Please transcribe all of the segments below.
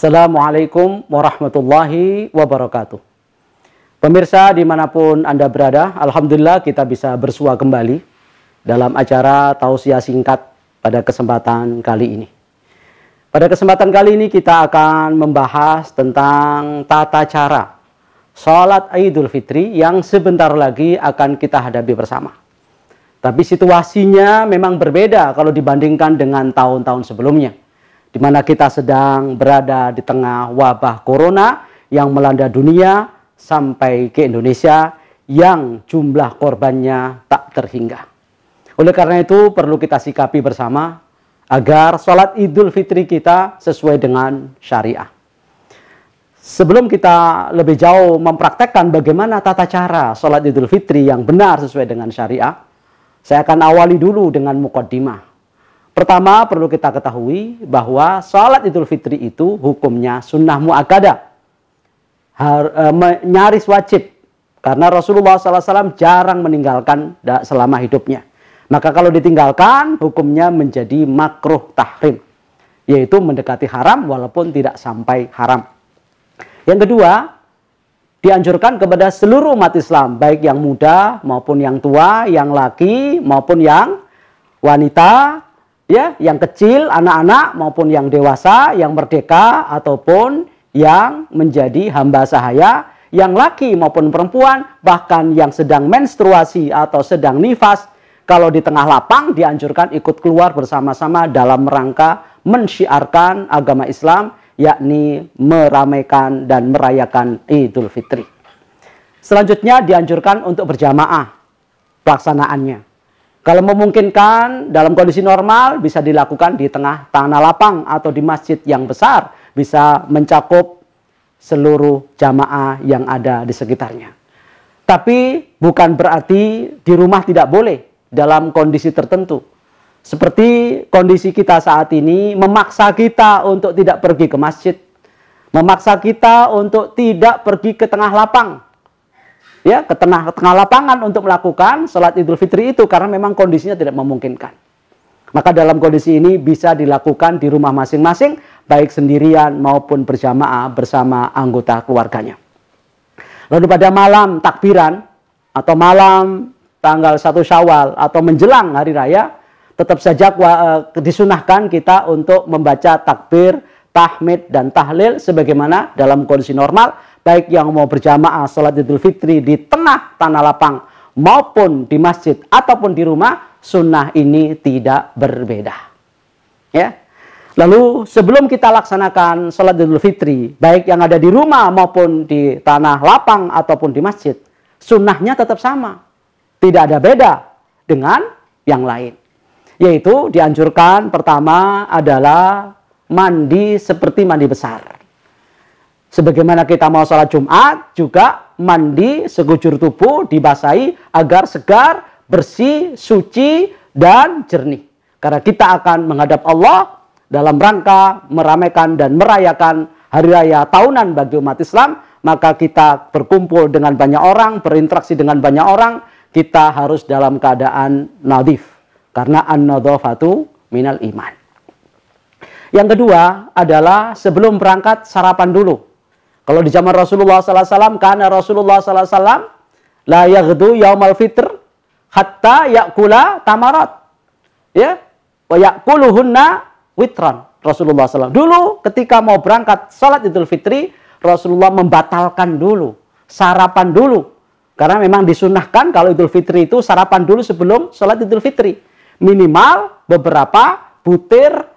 Assalamualaikum warahmatullahi wabarakatuh. Pemirsa dimanapun Anda berada, Alhamdulillah kita bisa bersua kembali dalam acara tausiah singkat pada kesempatan kali ini. Pada kesempatan kali ini kita akan membahas tentang tata cara sholat Idul Fitri yang sebentar lagi akan kita hadapi bersama. Tapi situasinya memang berbeda kalau dibandingkan dengan tahun-tahun sebelumnya, di mana kita sedang berada di tengah wabah corona yang melanda dunia sampai ke Indonesia yang jumlah korbannya tak terhingga. Oleh karena itu perlu kita sikapi bersama agar sholat Idul Fitri kita sesuai dengan syariah. Sebelum kita lebih jauh mempraktekkan bagaimana tata cara sholat Idul Fitri yang benar sesuai dengan syariah, saya akan awali dulu dengan muqaddimah. Pertama, perlu kita ketahui bahwa sholat Idul Fitri itu hukumnya sunnah muakkadah, nyaris wajib, karena Rasulullah SAW jarang meninggalkan selama hidupnya. Maka kalau ditinggalkan, hukumnya menjadi makruh tahrim, yaitu mendekati haram walaupun tidak sampai haram. Yang kedua, dianjurkan kepada seluruh umat Islam, baik yang muda maupun yang tua, yang laki maupun yang wanita, ya, yang kecil, anak-anak maupun yang dewasa, yang merdeka ataupun yang menjadi hamba sahaya, yang laki maupun perempuan, bahkan yang sedang menstruasi atau sedang nifas, kalau di tengah lapang dianjurkan ikut keluar bersama-sama dalam rangka mensyiarkan agama Islam, yakni meramaikan dan merayakan Idul Fitri. Selanjutnya dianjurkan untuk berjamaah pelaksanaannya. Kalau memungkinkan dalam kondisi normal bisa dilakukan di tengah tanah lapang atau di masjid yang besar, bisa mencakup seluruh jamaah yang ada di sekitarnya. Tapi bukan berarti di rumah tidak boleh dalam kondisi tertentu. Seperti kondisi kita saat ini memaksa kita untuk tidak pergi ke masjid, memaksa kita untuk tidak pergi ke tengah lapang, ya, ke tengah lapangan untuk melakukan sholat Idul Fitri itu karena memang kondisinya tidak memungkinkan. Maka dalam kondisi ini bisa dilakukan di rumah masing-masing, baik sendirian maupun berjamaah bersama anggota keluarganya. Lalu pada malam takbiran atau malam tanggal 1 Syawal atau menjelang hari raya, tetap saja disunahkan kita untuk membaca takbir, tahmid, dan tahlil sebagaimana dalam kondisi normal, baik yang mau berjamaah sholat Idul Fitri di tengah tanah lapang maupun di masjid ataupun di rumah, sunnah ini tidak berbeda. Ya. Lalu sebelum kita laksanakan sholat Idul Fitri, baik yang ada di rumah maupun di tanah lapang ataupun di masjid, sunnahnya tetap sama, tidak ada beda dengan yang lain. Yaitu dianjurkan pertama adalah mandi seperti mandi besar. Sebagaimana kita mau sholat Jumat, juga mandi sekujur tubuh, dibasahi agar segar, bersih, suci, dan jernih. Karena kita akan menghadap Allah dalam rangka meramaikan dan merayakan hari raya tahunan bagi umat Islam, maka kita berkumpul dengan banyak orang, berinteraksi dengan banyak orang, kita harus dalam keadaan nadhif. Karena an-nadhafatu minal iman. Yang kedua adalah sebelum berangkat sarapan dulu. Kalau di zaman Rasulullah SAW, karena Rasulullah SAW la yaghdu yaumal fitr hatta yakula tamarat, ya, wa yakuluhunna witran. Rasulullah SAW dulu ketika mau berangkat sholat Idul Fitri, Rasulullah membatalkan dulu, sarapan dulu, karena memang disunahkan kalau Idul Fitri itu sarapan dulu sebelum sholat Idul Fitri, minimal beberapa butir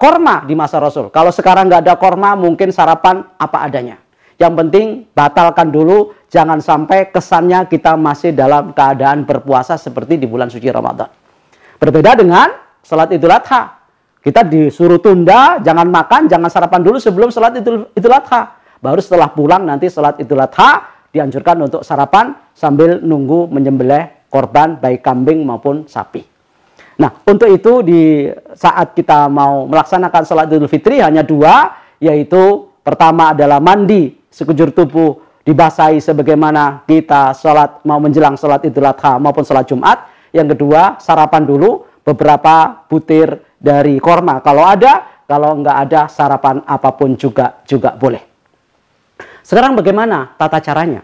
korma di masa Rasul. Kalau sekarang nggak ada korma, mungkin sarapan apa adanya. Yang penting batalkan dulu, jangan sampai kesannya kita masih dalam keadaan berpuasa seperti di bulan suci Ramadan. Berbeda dengan sholat Idul Adha. Kita disuruh tunda, jangan makan, jangan sarapan dulu sebelum sholat Idul Adha. Baru setelah pulang nanti sholat Idul Adha, dianjurkan untuk sarapan sambil nunggu menyembelih korban baik kambing maupun sapi. Nah, untuk itu di saat kita mau melaksanakan sholat Idul Fitri hanya dua, yaitu pertama adalah mandi sekujur tubuh, dibasahi sebagaimana kita sholat mau menjelang sholat Idul Adha maupun sholat Jumat. Yang kedua, sarapan dulu beberapa butir dari korma kalau ada. Kalau nggak ada sarapan apapun juga boleh. Sekarang bagaimana tata caranya?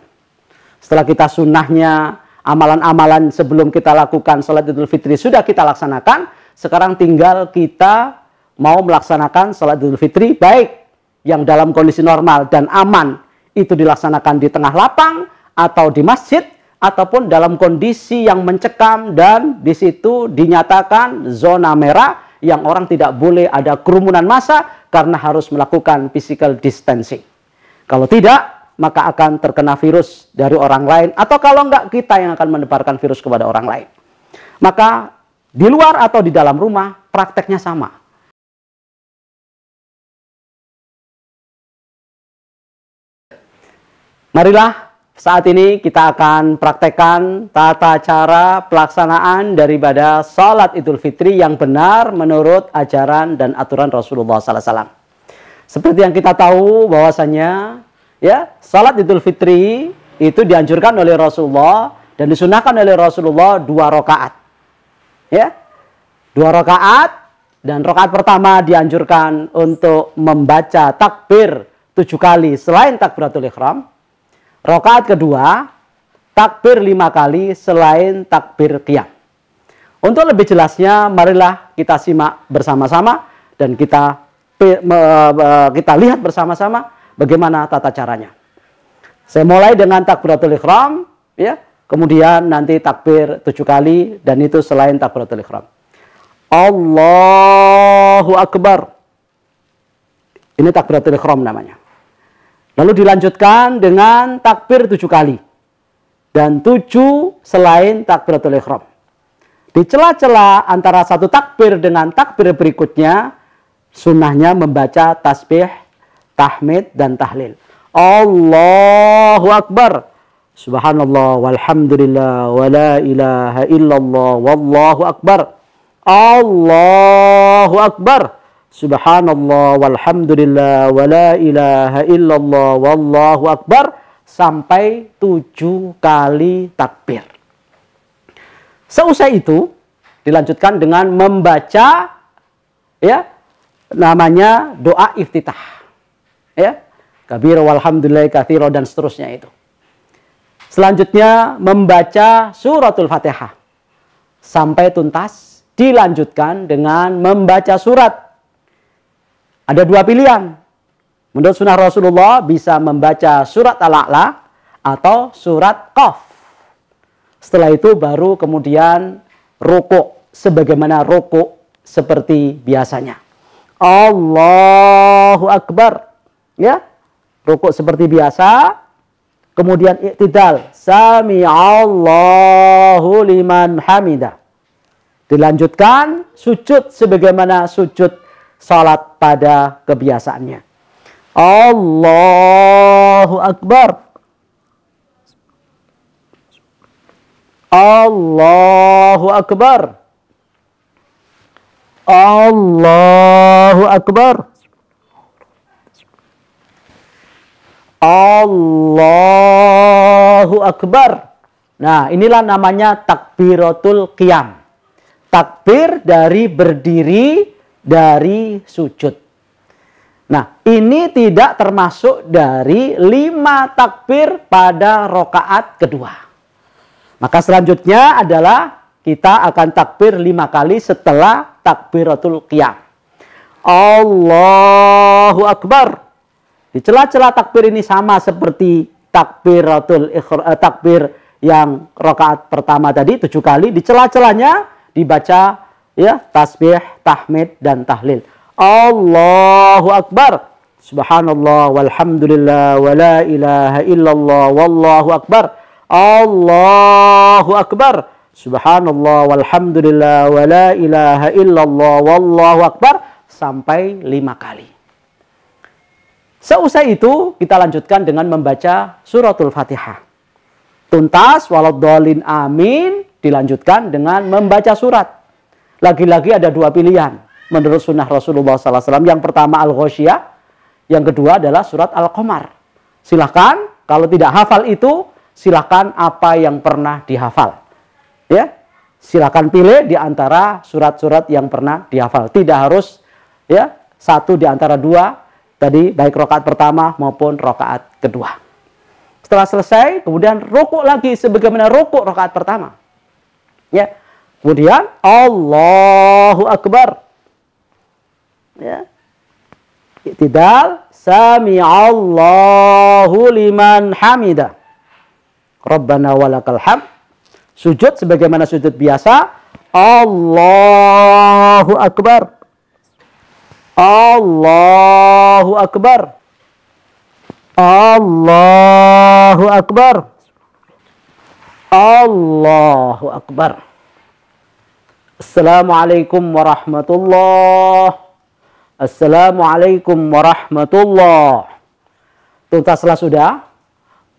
Setelah kita sunnahnya, amalan-amalan sebelum kita lakukan sholat Idul Fitri sudah kita laksanakan, sekarang tinggal kita mau melaksanakan sholat Idul Fitri, baik yang dalam kondisi normal dan aman, itu dilaksanakan di tengah lapang atau di masjid, ataupun dalam kondisi yang mencekam dan di situ dinyatakan zona merah yang orang tidak boleh ada kerumunan massa karena harus melakukan physical distancing. Kalau tidak, maka akan terkena virus dari orang lain, atau kalau enggak, kita yang akan menebarkan virus kepada orang lain. Maka di luar atau di dalam rumah prakteknya sama. Marilah saat ini kita akan praktekkan tata cara pelaksanaan daripada sholat Idul Fitri yang benar menurut ajaran dan aturan Rasulullah SAW. Seperti yang kita tahu bahwasanya ya, sholat Idul Fitri itu dianjurkan oleh Rasulullah dan disunahkan oleh Rasulullah 2 rakaat. Ya, 2 rakaat, dan rakaat pertama dianjurkan untuk membaca takbir 7 kali selain takbiratul ihram. Rakaat kedua, takbir 5 kali selain takbir qiyam. Untuk lebih jelasnya, marilah kita simak bersama-sama dan kita lihat bersama-sama bagaimana tata caranya. Saya mulai dengan takbiratul ihram, ya, kemudian nanti takbir 7 kali dan itu selain takbiratul ihram. Allahu Akbar. Ini takbiratul ihram namanya. Lalu dilanjutkan dengan takbir 7 kali. Dan 7 selain takbiratul ihram. Di celah-celah antara satu takbir dengan takbir berikutnya, sunnahnya membaca tasbih, tahmid, dan tahlil. Allahu Akbar. Subhanallah, walhamdulillah, wa la ilaha illallah, wallahu akbar. Allahu Akbar. Subhanallah walhamdulillah wa la ilaha illallah wallahu akbar, sampai 7 kali takbir. Seusai itu dilanjutkan dengan membaca ya namanya doa iftitah. Ya, kabir walhamdulillah katsira dan seterusnya itu. Selanjutnya membaca suratul Fatihah sampai tuntas, dilanjutkan dengan membaca surat. Ada 2 pilihan. Menurut sunnah Rasulullah bisa membaca surat Al-A'la atau surat Qaf. Setelah itu baru kemudian rukuk sebagaimana rukuk seperti biasanya. Allahu Akbar. Ya. Rukuk seperti biasa. Kemudian iktidal. Sami'allahu liman hamidah. Dilanjutkan sujud sebagaimana sujud salat pada kebiasaannya. Allahu Akbar. Allahu Akbar. Allahu Akbar. Allahu Akbar. Nah, inilah namanya takbiratul qiyam. Takbir dari berdiri dari sujud. Nah, ini tidak termasuk dari 5 takbir pada rakaat kedua. Maka selanjutnya adalah kita akan takbir 5 kali setelah takbiratul qiyam. Allahu Akbar. Di celah-celah takbir ini sama seperti takbir yang rakaat pertama tadi 7 kali. Di celah-celahnya dibaca ya tasbih, tahmid, dan tahlil. Allahu Akbar. Subhanallah walhamdulillah wa la ilaha illallah wallahu akbar. Allahu Akbar. Subhanallah walhamdulillah wa la ilaha illallah wallahu akbar, sampai 5 kali. Seusai itu kita lanjutkan dengan membaca suratul Fatihah. Tuntas waladhdallin amin, dilanjutkan dengan membaca surat. Lagi-lagi ada 2 pilihan menurut sunnah Rasulullah SAW. Yang pertama Al-Ghasyiyah, yang kedua adalah surat Al-Qamar. Silahkan, kalau tidak hafal itu, silahkan apa yang pernah dihafal. Ya, silahkan pilih di antara surat-surat yang pernah dihafal. Tidak harus ya satu di antara dua tadi, baik rakaat pertama maupun rakaat kedua. Setelah selesai, kemudian rukuk lagi sebagaimana rukuk rakaat pertama. Ya. Kemudian Allahu Akbar. Ya. I'tidal, sami'allahu liman hamidah. Rabbana walakal hamd. Sujud sebagaimana sujud biasa. Allahu Akbar. Allahu Akbar. Allahu Akbar. Allahu Akbar. Assalamualaikum warahmatullahi. Assalamualaikum warahmatullahi. Tuntaslah sudah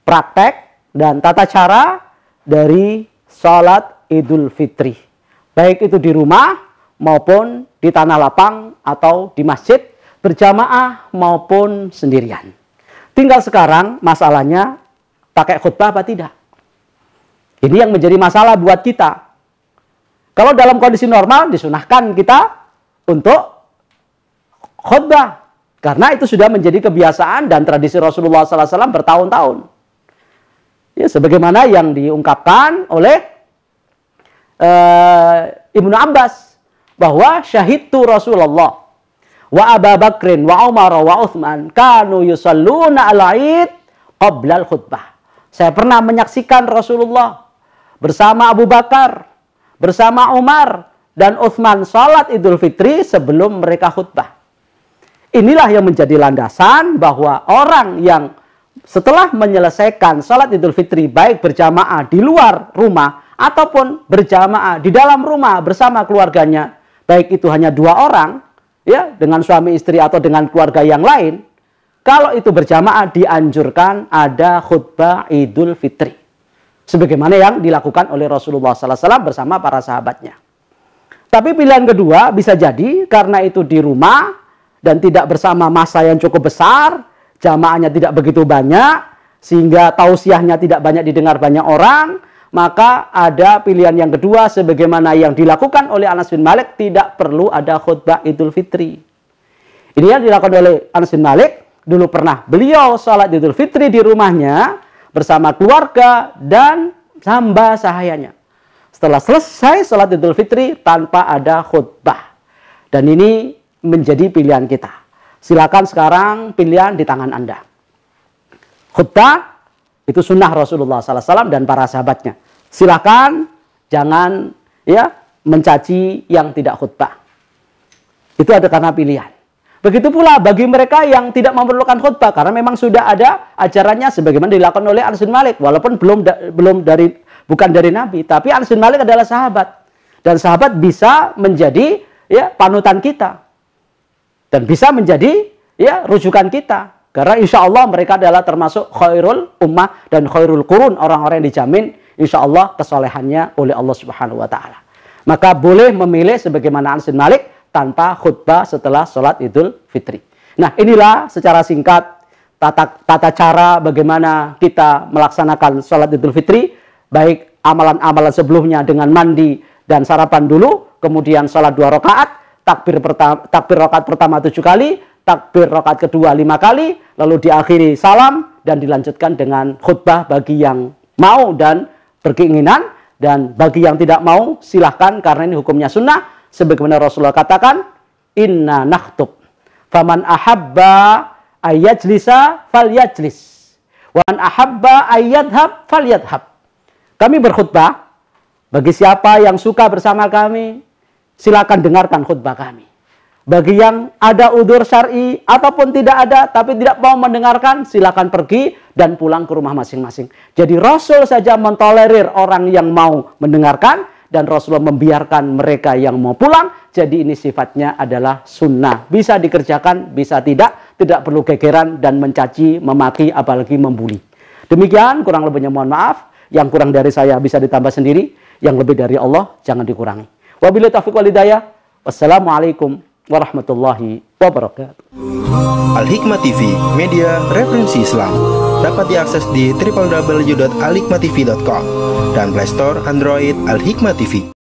praktek dan tata cara dari salat Idul Fitri. Baik itu di rumah maupun di tanah lapang atau di masjid, berjamaah maupun sendirian. Tinggal sekarang masalahnya pakai khutbah apa tidak. Ini yang menjadi masalah buat kita. Kalau dalam kondisi normal disunahkan kita untuk khutbah. Karena itu sudah menjadi kebiasaan dan tradisi Rasulullah SAW bertahun-tahun. Ya, sebagaimana yang diungkapkan oleh Ibnu Abbas. Bahwa syahidtu Rasulullah wa Abu Bakrin wa Umar wa Uthman kanu yusalluna al-Aid qabla al-khutbah. Saya pernah menyaksikan Rasulullah bersama Abu Bakar, bersama Umar dan Uthman salat Idul Fitri sebelum mereka khutbah. Inilah yang menjadi landasan bahwa orang yang setelah menyelesaikan salat Idul Fitri baik berjamaah di luar rumah ataupun berjamaah di dalam rumah bersama keluarganya, baik itu hanya 2 orang, ya, dengan suami istri atau dengan keluarga yang lain, kalau itu berjamaah dianjurkan ada khutbah Idul Fitri. Sebagaimana yang dilakukan oleh Rasulullah SAW bersama para sahabatnya. Tapi pilihan kedua bisa jadi karena itu di rumah dan tidak bersama massa yang cukup besar, jamaahnya tidak begitu banyak, sehingga tausiahnya tidak banyak didengar banyak orang, maka ada pilihan yang kedua sebagaimana yang dilakukan oleh Anas bin Malik, tidak perlu ada khutbah Idul Fitri. Ini yang dilakukan oleh Anas bin Malik. Dulu pernah beliau sholat Idul Fitri di rumahnya bersama keluarga dan hamba sahayanya. Setelah selesai sholat Idul Fitri tanpa ada khutbah. Dan ini menjadi pilihan kita. Silakan sekarang pilihan di tangan Anda. Khutbah itu sunnah Rasulullah SAW dan para sahabatnya. Silakan jangan ya mencaci yang tidak khutbah. Itu ada karena pilihan. Begitu pula bagi mereka yang tidak memerlukan khutbah karena memang sudah ada ajarannya sebagaimana dilakukan oleh Anas bin Malik, walaupun bukan dari Nabi, tapi Anas bin Malik adalah sahabat dan sahabat bisa menjadi ya panutan kita dan bisa menjadi ya rujukan kita. Karena insya Allah mereka adalah termasuk khairul ummah dan khairul qurun, orang-orang yang dijamin insya Allah kesolehannya oleh Allah Subhanahu wa Ta'ala. Maka boleh memilih sebagaimana Anas bin Malik tanpa khutbah setelah sholat Idul Fitri. Nah, inilah secara singkat tata cara bagaimana kita melaksanakan sholat Idul Fitri, baik amalan-amalan sebelumnya dengan mandi dan sarapan dulu, kemudian sholat 2 rakaat, takbir rakaat pertama 7 kali, takbir rakaat kedua 5 kali, lalu diakhiri salam dan dilanjutkan dengan khutbah bagi yang mau dan berkeinginan, dan bagi yang tidak mau silahkan karena ini hukumnya sunnah. Sebagaimana Rasulullah katakan, inna nakhtub faman ahabba ayyajlisa falyajlis wa man ahabba ayyadhab falyadhab. Kami berkhutbah, bagi siapa yang suka bersama kami silakan dengarkan khutbah kami. Bagi yang ada udzur syar'i ataupun tidak ada tapi tidak mau mendengarkan, silakan pergi dan pulang ke rumah masing-masing. Jadi Rasul saja mentolerir orang yang mau mendengarkan dan Rasulullah membiarkan mereka yang mau pulang. Jadi ini sifatnya adalah sunnah. Bisa dikerjakan, bisa tidak perlu gegeran dan mencaci, memaki, apalagi membuli. Demikian kurang lebihnya mohon maaf. Yang kurang dari saya bisa ditambah sendiri. Yang lebih dari Allah jangan dikurangi. Wabillahi taufiq wal hidayah. Wassalamualaikum warahmatullahi wabarakatuh. Al-Hikmah TV, media referensi Islam. Dapat diakses di www.alhikmatv.com dan Play Store Android Al-Hikmah TV.